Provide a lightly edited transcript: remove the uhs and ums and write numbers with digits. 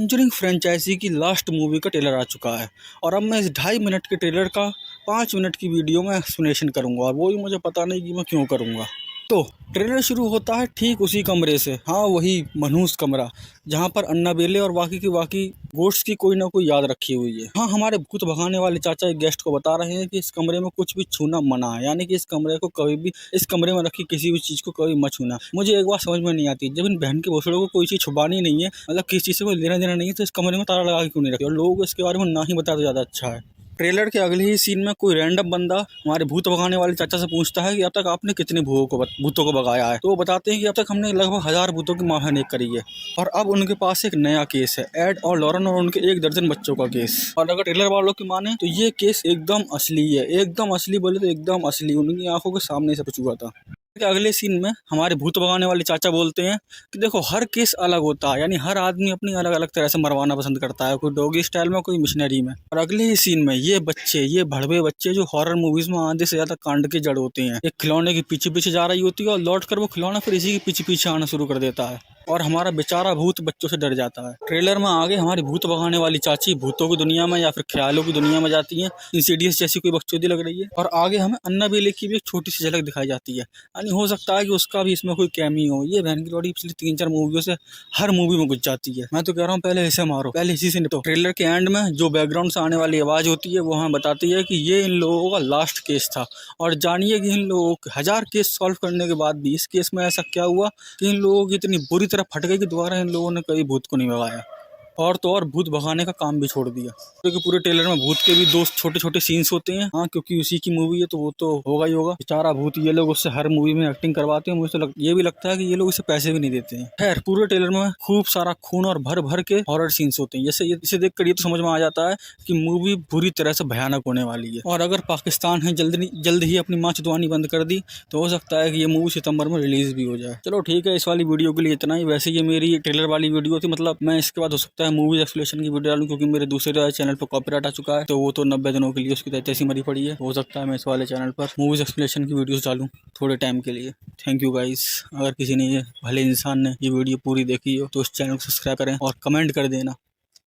Conjuring franchise की last movie का trailer आ चुका है और अब मैं इस 2.5 मिनट के ट्रेलर का 5 मिनट की वीडियो में एक्सप्लेनेशन करूंगा और वो भी मुझे पता नहीं कि मैं क्यों करूंगा। तो ट्रेलर शुरू होता है ठीक उसी कमरे से, हाँ वही मनहूस कमरा जहाँ पर अन्नाबेले और बाकी गोश्त की कोई ना कोई याद रखी हुई है। हाँ, हमारे भूत भगाने वाले चाचा एक गेस्ट को बता रहे हैं कि इस कमरे में कुछ भी छूना मना है, यानी कि इस कमरे को कभी भी, इस कमरे में रखी किसी भी चीज को कभी मत छूना। मुझे एक बात समझ में नहीं आती, जब इन बहन के भोसड़ों को कोई चीज छुपानी नहीं है, मतलब किसी चीज से कोई लेना देना नहीं है, तो इस कमरे में ताला लगा के क्यों नहीं रखी और लोगों को इसके बारे में ना ही बताया तो ज्यादा अच्छा है। ट्रेलर के अगले ही सीन में कोई रैंडम बंदा हमारे भूत भगाने वाले चाचा से पूछता है कि अब तक आपने कितने भूतों को भगाया है। तो वो बताते हैं कि अब तक हमने लगभग 1000 भूतों की मारहानि करी है और अब उनके पास एक नया केस है, एड और लॉरेन और उनके 1 दर्जन बच्चों का केस। और अगर ट्रेलर वालों की माने तो ये केस एकदम असली है, एकदम असली बोले तो एकदम असली, उनकी आंखों के सामने से हुआ था। अगले सीन में हमारे भूत भगाने वाले चाचा बोलते हैं कि देखो हर केस अलग होता है, यानी हर आदमी अपनी अलग अलग तरह से मरवाना पसंद करता है, कोई डॉगी स्टाइल में, कोई मिशनरी में। और अगले ही सीन में ये भड़वे बच्चे जो हॉरर मूवीज में आधे से ज्यादा कांड के जड़ होते हैं, एक खिलौने के पीछे पीछे जा रही होती है और लौट कर वो खिलौना फिर इसी के पीछे पीछे आना शुरू कर देता है और हमारा बेचारा भूत बच्चों से डर जाता है। ट्रेलर में आगे हमारी भूत भगाने वाली चाची भूतों की दुनिया में या फिर ख्यालों की दुनिया में जाती है, इंसीडियस जैसी कोई बकचोदी लग रही है। और आगे हमें अन्नाबेले की भी एक छोटी सी झलक दिखाई जाती है, यानी हो सकता है कि उसका भी इसमें कोई कैमी हो। ये बहन की रोटी पिछली 3-4 मूवियों से हर मूवी में घुस जाती है। मैं तो कह रहा हूँ पहले इसे मारो, पहले इसी से निपटो। ट्रेलर के एंड में जो बैकग्राउंड से आने वाली आवाज होती है वो हमें बताती है कि ये इन लोगों का लास्ट केस था और जानिए कि इन लोगों के 1000 केस सॉल्व करने के बाद भी इस केस में ऐसा क्या हुआ कि इन लोगों की इतनी बुरी तरह फट गई कि दोबारा इन लोगों ने कभी भूत को नहीं भगाया और तो और भूत भगाने का काम भी छोड़ दिया। क्योंकि पूरे ट्रेलर में भूत के भी 2 छोटे छोटे सीन्स होते हैं, हाँ क्योंकि उसी की मूवी है तो वो तो होगा ही होगा। बेचारा भूत, ये लोग उससे हर मूवी में एक्टिंग करवाते हैं। मुझे तो ये भी लगता है कि ये लोग इसे पैसे भी नहीं देते हैं। खैर, पूरे ट्रेलर में खूब सारा खून और भर भर के हॉरर सीन्स होते हैं। जैसे इसे देख कर ये तो समझ में आ जाता है कि मूवी बुरी तरह से भयानक होने वाली है। और अगर पाकिस्तान है जल्द ही अपनी माँ चुदवानी बंद कर दी तो हो सकता है कि ये मूवी सितंबर में रिलीज भी हो जाए। चलो ठीक है, इस वाली वीडियो के लिए इतना ही। वैसे ये मेरी ट्रेलर वाली वीडियो थी, मतलब मैं इसके बाद हो सकता है मूवीज एक्सप्लेनेशन की वीडियो डालूं, क्योंकि मेरे दूसरे चैनल पर कॉपीराइट आ चुका है तो वो तो 90 दिनों के लिए उसकी तैसी मरी पड़ी है। हो सकता है मैं इस वाले चैनल पर मूवीज एक्सप्लेनेशन की वीडियोस डालूं थोड़े टाइम के लिए। Thank you guys. अगर किसी ने, ये भले इंसान ने ये वीडियो पूरी देखी हो तो उस चैनल को सब्सक्राइब करें और कमेंट कर देना।